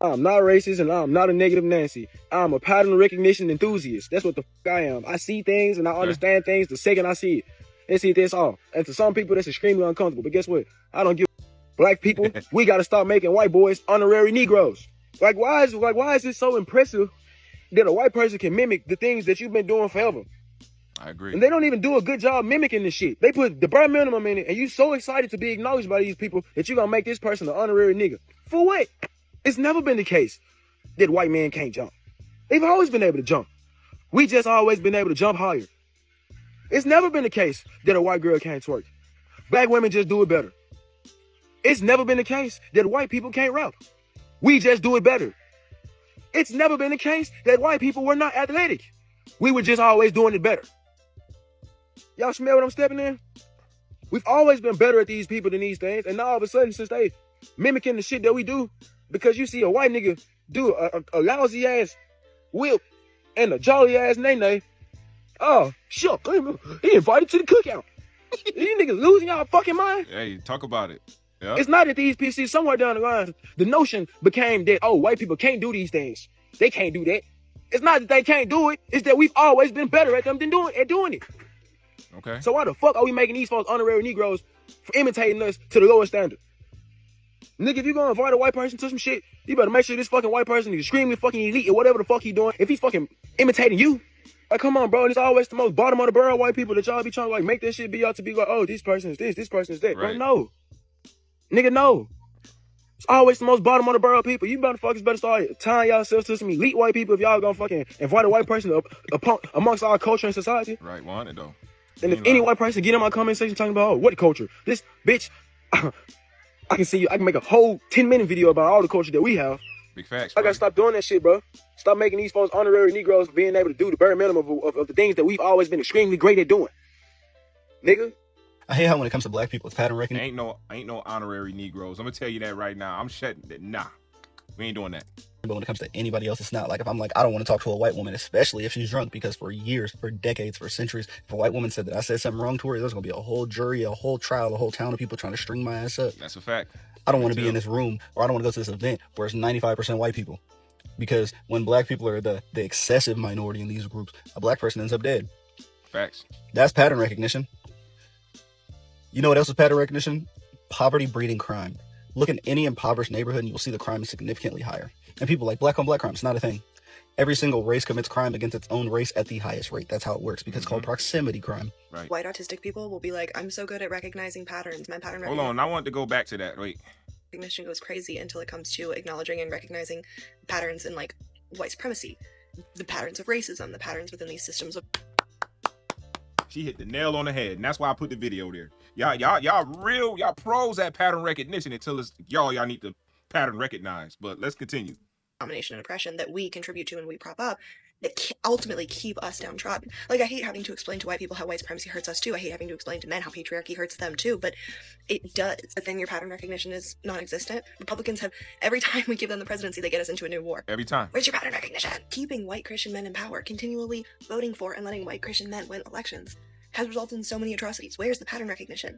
I'm not racist and I'm not a negative Nancy. I'm a pattern recognition enthusiast. That's what the fuck I am. I see things and I understand things the second I see it. And see, that's all. And to some people, that's extremely uncomfortable. But guess what? I don't give black people. We got to stop making white boys honorary Negroes. Like, why is it so impressive that a white person can mimic the things that you've been doing forever? I agree. And they don't even do a good job mimicking this shit. They put the bare minimum in it, and you so excited to be acknowledged by these people that you're gonna make this person an honorary nigga. For what? It's never been the case that white men can't jump. They've always been able to jump. We just always been able to jump higher. It's never been the case that a white girl can't twerk. Black women just do it better. It's never been the case that white people can't rap. We just do it better. It's never been the case that white people were not athletic. We were just always doing it better. Y'all smell what I'm stepping in? We've always been better at these people than these things. And now all of a sudden, since they mimicking the shit that we do, because you see a white nigga do a lousy ass whip and a jolly ass nay-nay, oh, shuck, he invited to the cookout. These niggas losing y'all fucking mind? Hey, talk about it. Yeah. It's not that these PCs, somewhere down the line, the notion became that, oh, white people can't do these things. They can't do that. It's not that they can't do it. It's that we've always been better at them than doing it. Okay. So why the fuck are we making these folks honorary Negroes for imitating us to the lowest standard? Nigga, if you gonna invite a white person to some shit, you better make sure this fucking white person is extremely fucking elite or whatever the fuck he doing. If he's fucking imitating you, like, come on, bro. It's always the most bottom of the barrel white people that y'all be trying to like make this shit be out to be like, oh, this person is this person is that. Right. Bro, no. Nigga, no. It's always the most bottom of the barrel people. You motherfuckers better start tying yourselves to some elite white people if y'all gonna fucking invite a white person up amongst our culture and society. Right, want it though. And if any white person get in my comment section talking about, oh, what culture? This bitch, I can make a whole 10-minute video about all the culture that we have. Big facts. I gotta stop doing that shit, bro. Stop making these folks honorary Negroes for being able to do the bare minimum of the things that we've always been extremely great at doing. Nigga. I hate how when it comes to black people, it's pattern recognition. Ain't no honorary Negroes. I'm gonna tell you that right now. I'm shutting that. Nah, we ain't doing that. But when it comes to anybody else, it's not. Like, if I'm like, I don't want to talk to a white woman, especially if she's drunk, because for years, for decades, for centuries, if a white woman said that I said something wrong to her, there's going to be a whole jury, a whole trial, a whole town of people trying to string my ass up. That's a fact. I don't want to be in this room, or I don't want to go to this event where it's 95% white people. Because when black people are the excessive minority in these groups, a black person ends up dead. Facts. That's pattern recognition. You know what else is pattern recognition? Poverty breeding crime. Look in any impoverished neighborhood and you'll see the crime is significantly higher. And people like black on black crime, it's not a thing. Every single race commits crime against its own race at the highest rate. That's how it works, because it's called proximity crime. Right. White autistic people will be like, I'm so good at recognizing patterns. My pattern Hold on, I want to go back to that. Wait. recognition goes crazy until it comes to acknowledging and recognizing patterns in like white supremacy, the patterns of racism, the patterns within these systems of. She hit the nail on the head, and that's why I put the video there. Y'all pros at pattern recognition until it's y'all need to pattern recognize. But let's continue. Domination and oppression that we contribute to and we prop up that ultimately keep us downtrodden. Like, I hate having to explain to white people how white supremacy hurts us too. I hate having to explain to men how patriarchy hurts them too, but it does. But then your pattern recognition is non-existent. Republicans have, every time we give them the presidency, they get us into a new war. Every time. Where's your pattern recognition? Keeping white Christian men in power, continually voting for and letting white Christian men win elections, has resulted in so many atrocities. Where's the pattern recognition?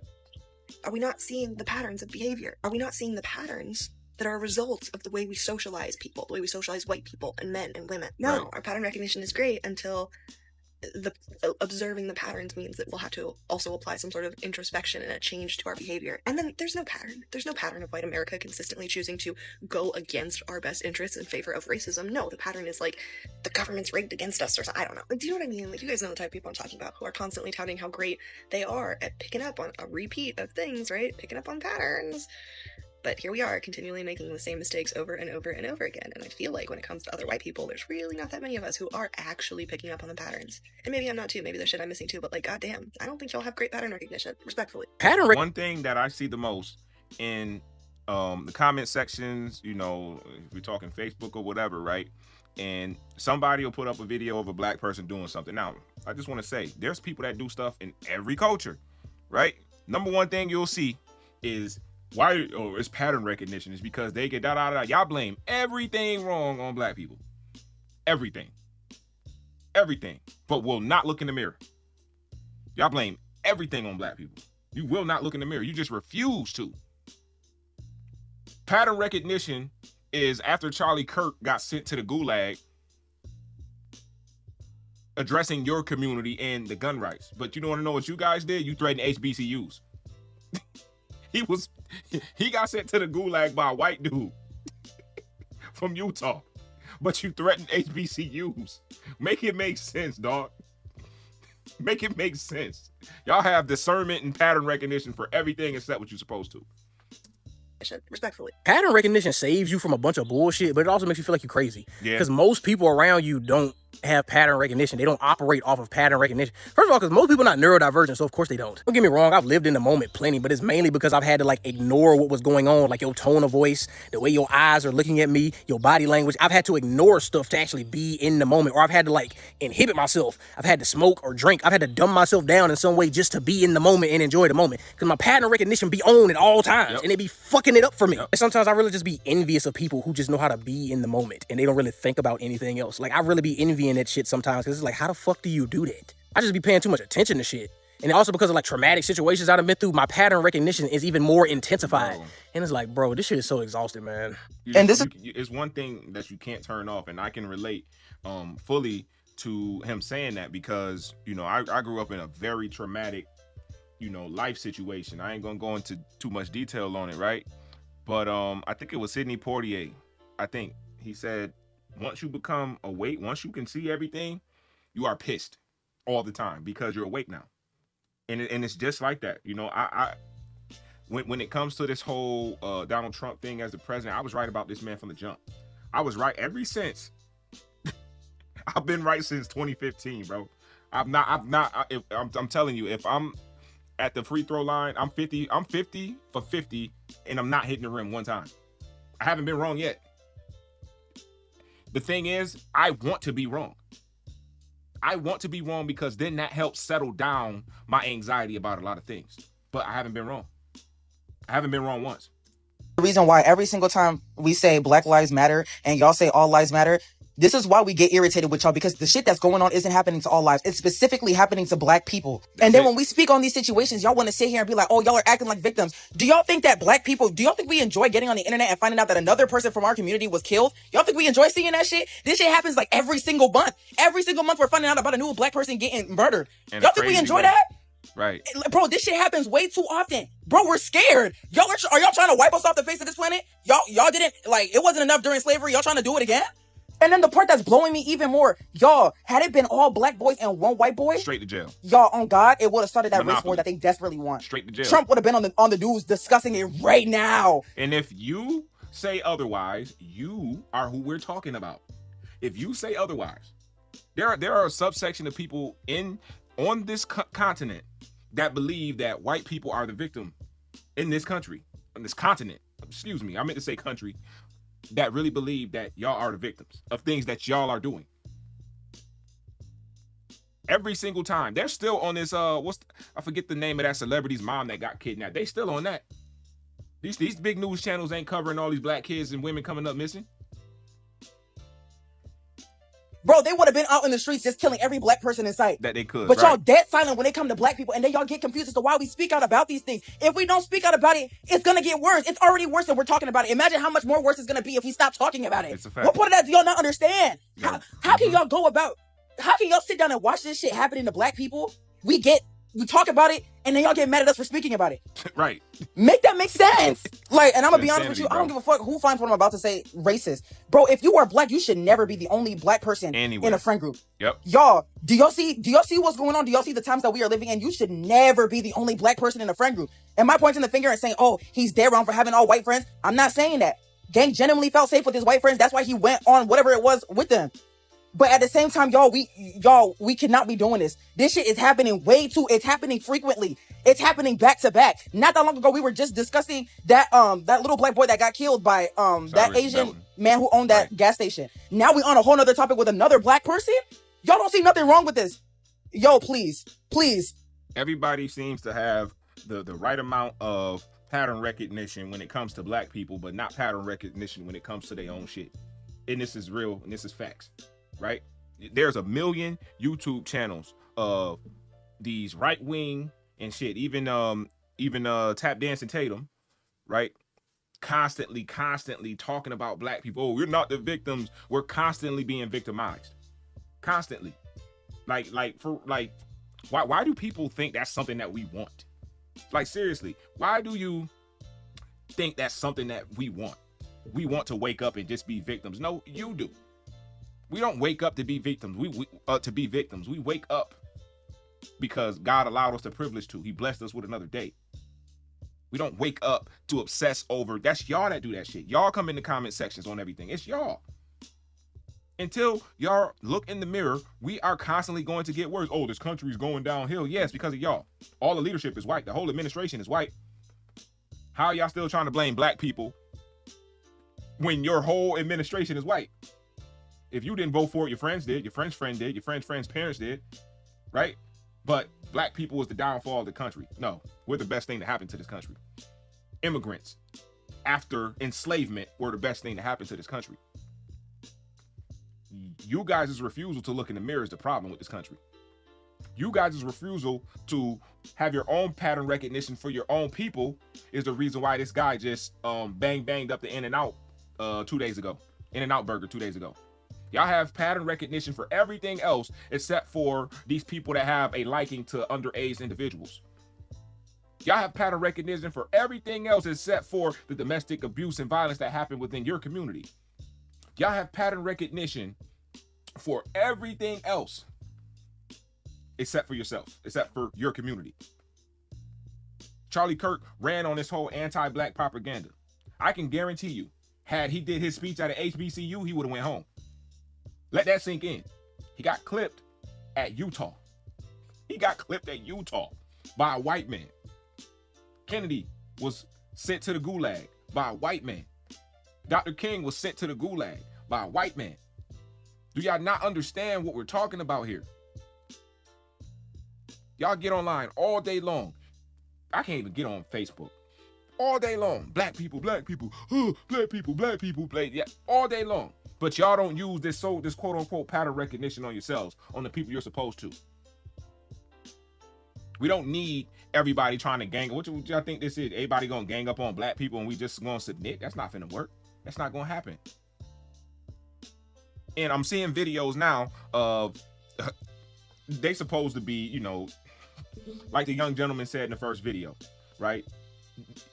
Are we not seeing the patterns of behavior? Are we not seeing the patterns that are results of the way we socialize people, the way we socialize white people and men and women? No, right. Our pattern recognition is great until observing the patterns means that we'll have to also apply some sort of introspection and a change to our behavior. And then there's no pattern. There's no pattern of white America consistently choosing to go against our best interests in favor of racism. No, the pattern is like the government's rigged against us or something. I don't know. Like, do you know what I mean? Like, you guys know the type of people I'm talking about who are constantly touting how great they are at picking up on a repeat of things, right? Picking up on patterns. But here we are, continually making the same mistakes over and over and over again. And I feel like when it comes to other white people, there's really not that many of us who are actually picking up on the patterns. And maybe I'm not too. Maybe there's shit I'm missing too. But like, goddamn, I don't think y'all have great pattern recognition. Respectfully. One thing that I see the most in the comment sections, you know, if we're talking Facebook or whatever, right? And somebody will put up a video of a black person doing something. Now, I just want to say, there's people that do stuff in every culture, right? Number one thing you'll see is why it's pattern recognition is because they get y'all blame everything wrong on black people. Everything, but will not look in the mirror. Y'all blame everything on black people. You will not look in the mirror. You just refuse to. Pattern recognition is after Charlie Kirk got sent to the gulag, addressing your community and the gun rights. But you don't want to know what you guys did? You threatened HBCUs. He got sent to the gulag by a white dude from Utah. But you threatened HBCUs. Make it make sense, dog. Make it make sense. Y'all have discernment and pattern recognition for everything except what you're supposed to. Respectfully. Pattern recognition saves you from a bunch of bullshit, but it also makes you feel like you're crazy. Yeah. Because most people around you don't have pattern recognition. They don't operate off of pattern recognition. First of all, because most people are not neurodivergent, so of course they don't. Don't get me wrong, I've lived in the moment plenty, but it's mainly because I've had to like ignore what was going on, like your tone of voice, the way your eyes are looking at me, your body language. I've had to ignore stuff to actually be in the moment, or I've had to like inhibit myself. I've had to smoke or drink. I've had to dumb myself down in some way just to be in the moment and enjoy the moment. Because my pattern recognition be on at all times, and it be fucking it up for me. And sometimes I really just be envious of people who just know how to be in the moment and they don't really think about anything else. Like I really be envying that shit sometimes. It's like, how the fuck do you do that? I just be paying too much attention to shit. And also because of like traumatic situations I've been through, my pattern recognition is even more intensified. Bro. And it's like, bro, this shit is so exhausting, man. It's one thing that you can't turn off, and I can relate fully to him saying that because, you know, I grew up in a very traumatic, you know, life situation. I ain't gonna go into too much detail on it, right? But I think it was Sidney Poitier. I think he said, once you become awake, once you can see everything, you are pissed all the time because you're awake now. And it's just like that. You know, when it comes to this whole Donald Trump thing as the president, I was right about this man from the jump. I was right ever since. I've been right since 2015, bro. I'm telling you, if I'm at the free throw line, I'm 50 for 50, and I'm not hitting the rim one time. I haven't been wrong yet. The thing is, I want to be wrong. I want to be wrong because then that helps settle down my anxiety about a lot of things. But I haven't been wrong. I haven't been wrong once. The reason why every single time we say Black Lives Matter and y'all say all lives matter, this is why we get irritated with y'all, because the shit that's going on isn't happening to all lives. It's specifically happening to black people. And then when we speak on these situations, y'all want to sit here and be like, oh, y'all are acting like victims. Do y'all think that black people, do y'all think we enjoy getting on the internet and finding out that another person from our community was killed? Y'all think we enjoy seeing that shit? This shit happens like every single month. Every single month we're finding out about a new black person getting murdered. Y'all think we enjoy that? Right. Bro, this shit happens way too often. Bro, we're scared. Are y'all trying to wipe us off the face of this planet? Y'all didn't, like, it wasn't enough during slavery. Y'all trying to do it again? And then the part that's blowing me even more, y'all, had it been all black boys and one white boy, straight to jail. Y'all, on God, it would have started that race war that they desperately want. Straight to jail. Trump would have been on the news discussing it right now. And if you say otherwise, you are who we're talking about. If you say otherwise, there are a subsection of people on this continent that believe that white people are the victim in this country, in this continent. Excuse me, I meant to say country. That really believe that y'all are the victims of things that y'all are doing. Every single time. They're still on this, I forget the name of that celebrity's mom that got kidnapped. They still on that. These big news channels ain't covering all these black kids and women coming up missing. Bro, they would have been out in the streets just killing every black person in sight. That they could. But y'all dead silent when they come to black people, and then y'all get confused as to why we speak out about these things. If we don't speak out about it, it's gonna get worse. It's already worse than we're talking about it. Imagine how much more worse it's gonna be if we stop talking about it. It's a fact. What part of that do y'all not understand? Yeah. How can y'all sit down and watch this shit happening to black people? We talk about it, and then y'all get mad at us for speaking about it. Right. Make that make sense. Like, and I'm gonna be honest with you, bro. I don't give a fuck who finds what I'm about to say racist. Bro, if you are black, you should never be the only black person in a friend group. Yep. Y'all, do y'all see what's going on? Do y'all see the times that we are living in? You should never be the only black person in a friend group. Am I pointing the finger and saying, oh, he's dead wrong for having all white friends? I'm not saying that. Gang genuinely felt safe with his white friends. That's why he went on whatever it was with them. But at the same time, y'all, we cannot be doing this. This shit is happening it's happening frequently. It's happening back to back. Not that long ago, we were just discussing that little black boy that got killed by that Asian man who owned that gas station. Now we on a whole nother topic with another black person? Y'all don't see nothing wrong with this. Yo, please. Everybody seems to have the right amount of pattern recognition when it comes to black people, but not pattern recognition when it comes to their own shit. And this is real, and this is facts. Right? There's a million YouTube channels of these right wing and shit. Even Tap Dancing Tatum, right? constantly talking about black people. Oh, we're not the victims. We're constantly being victimized. Constantly. Like why do people think that's something that we want? Like, seriously, why do you think that's something that we want? We want to wake up and just be victims. No, you do. We don't wake up to be victims. We wake up because God allowed us the privilege to. He blessed us with another day. We don't wake up to obsess over. That's y'all that do that shit. Y'all come in the comment sections on everything. It's y'all. Until y'all look in the mirror, we are constantly going to get worse. Oh, this country is going downhill. Yes, because of y'all. All the leadership is white. The whole administration is white. How are y'all still trying to blame black people when your whole administration is white? If you didn't vote for it, your friends did. Your friend's friend did. Your friend's parents did. Right? But black people was the downfall of the country. No, we're the best thing to happen to this country. Immigrants, after enslavement, were the best thing to happen to this country. You guys' refusal to look in the mirror is the problem with this country. You guys' refusal to have your own pattern recognition for your own people is the reason why this guy just banged up the In-N-Out 2 days ago. In-N-Out burger 2 days ago. Y'all have pattern recognition for everything else except for these people that have a liking to underage individuals. Y'all have pattern recognition for everything else except for the domestic abuse and violence that happen within your community. Y'all have pattern recognition for everything else except for yourself, except for your community. Charlie Kirk ran on this whole anti-black propaganda. I can guarantee you, had he did his speech at an HBCU, he would have went home. Let that sink in. He got clipped at Utah. He got clipped at Utah by a white man. Kennedy was sent to the gulag by a white man. Dr. King was sent to the gulag by a white man. Do y'all not understand what we're talking about here? Y'all get online all day long. I can't even get on Facebook. All day long. Black people, black people, black people, black people, yeah, all day long. But y'all don't use this quote unquote pattern recognition on yourselves, on the people you're supposed to. We don't need everybody trying to gang. What y'all think this is? Everybody gonna gang up on black people and we just gonna submit? That's not finna work. That's not gonna happen. And I'm seeing videos now of they supposed to be, you know, like the young gentleman said in the first video, right?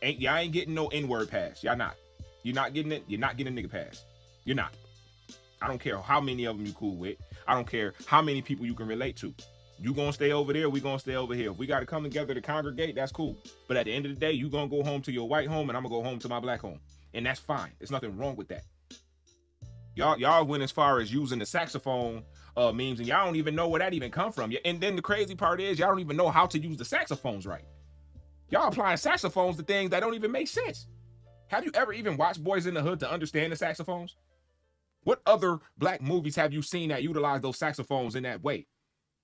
Y'all ain't getting no N-word pass. Y'all not. You're not getting it. You're not getting a nigga pass. You're not. I don't care how many of them you cool with. I don't care how many people you can relate to. You gonna stay over there, we gonna stay over here. If we gotta come together to congregate, that's cool. But at the end of the day, you gonna go home to your white home and I'm gonna go home to my black home. And that's fine. There's nothing wrong with that. Y'all went as far as using the saxophone memes, and y'all don't even know where that even come from. And then the crazy part is y'all don't even know how to use the saxophones right. Y'all applying saxophones to things that don't even make sense. Have you ever even watched Boys in the Hood to understand the saxophones? What other black movies have you seen that utilize those saxophones in that way?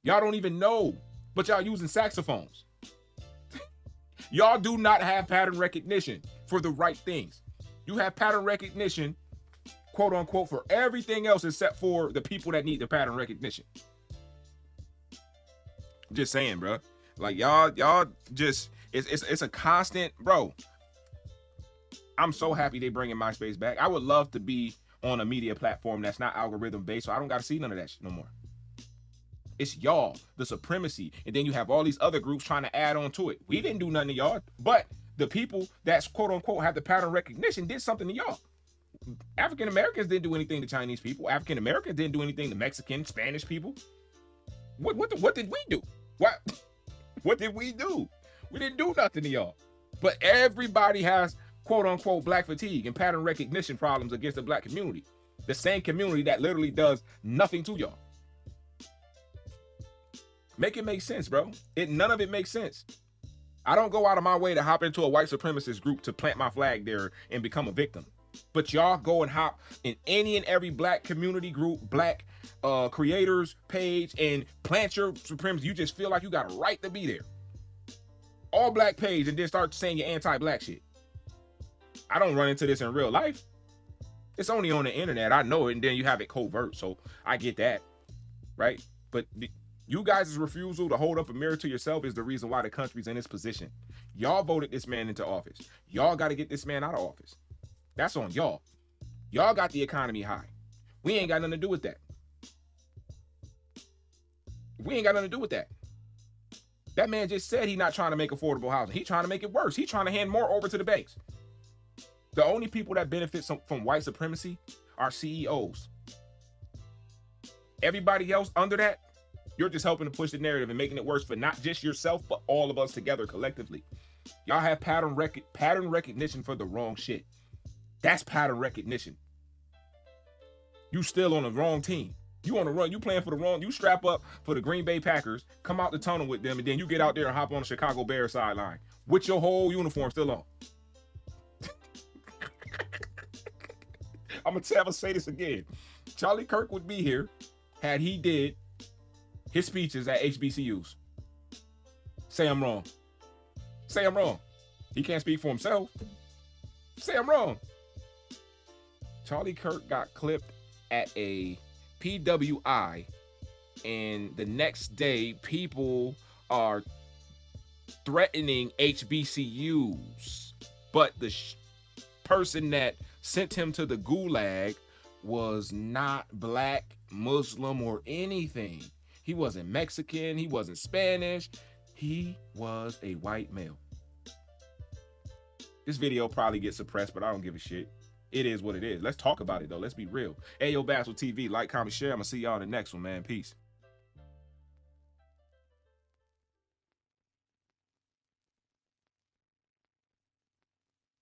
Y'all don't even know, but y'all using saxophones. Y'all do not have pattern recognition for the right things. You have pattern recognition, quote unquote, for everything else except for the people that need the pattern recognition. Just saying, bro. Like y'all just, it's a constant, bro. I'm so happy they bringing MySpace back. I would love to be on a media platform that's not algorithm based, so I don't got to see none of that shit no more. It's y'all, the supremacy, and then you have all these other groups trying to add on to it. We didn't do nothing to y'all, but the people that's quote unquote have the pattern recognition did something to y'all. African Americans didn't do anything to Chinese people. African Americans didn't do anything to Mexican, Spanish people. What did we do? What did we do? We didn't do nothing to y'all. But everybody has quote unquote black fatigue and pattern recognition problems against the black community. The same community that literally does nothing to y'all. Make it make sense, bro. None of it makes sense. I don't go out of my way to hop into a white supremacist group to plant my flag there and become a victim. But y'all go and hop in any and every black community group, black creators page, and plant your supremacy. You just feel like you got a right to be there. All black page, and then start saying your anti-black shit. I don't run into this in real life. It's only on the internet. I know it, and then you have it covert, so I get that, right? But you guys' refusal to hold up a mirror to yourself is the reason why the country's in this position. Y'all voted this man into office. Y'all got to get this man out of office. That's on y'all. Y'all got the economy high. We ain't got nothing to do with that. We ain't got nothing to do with that. That man just said he's not trying to make affordable housing. He's trying to make it worse. He's trying to hand more over to the banks. The only people that benefit from white supremacy are CEOs. Everybody else under that, you're just helping to push the narrative and making it worse for not just yourself, but all of us together collectively. Y'all have pattern recognition for the wrong shit. That's pattern recognition. You still on the wrong team. You on the run. You playing for the wrong. You strap up for the Green Bay Packers, come out the tunnel with them, and then you get out there and hop on the Chicago Bears sideline with your whole uniform still on. I'm gonna say this again. Charlie Kirk would be here had he did his speeches at HBCUs. Say I'm wrong. Say I'm wrong. He can't speak for himself. Say I'm wrong. Charlie Kirk got clipped at a PWI, and the next day people are threatening HBCUs, but the person that sent him to the gulag was not black, Muslim, or anything. He wasn't Mexican, he wasn't Spanish, he was a white male. This video probably gets suppressed, but I don't give a shit. It is what it is. Let's talk about it though. Let's be real. Ayo Bassel TV, like, comment, share. I'm gonna see y'all in the next one, man. Peace.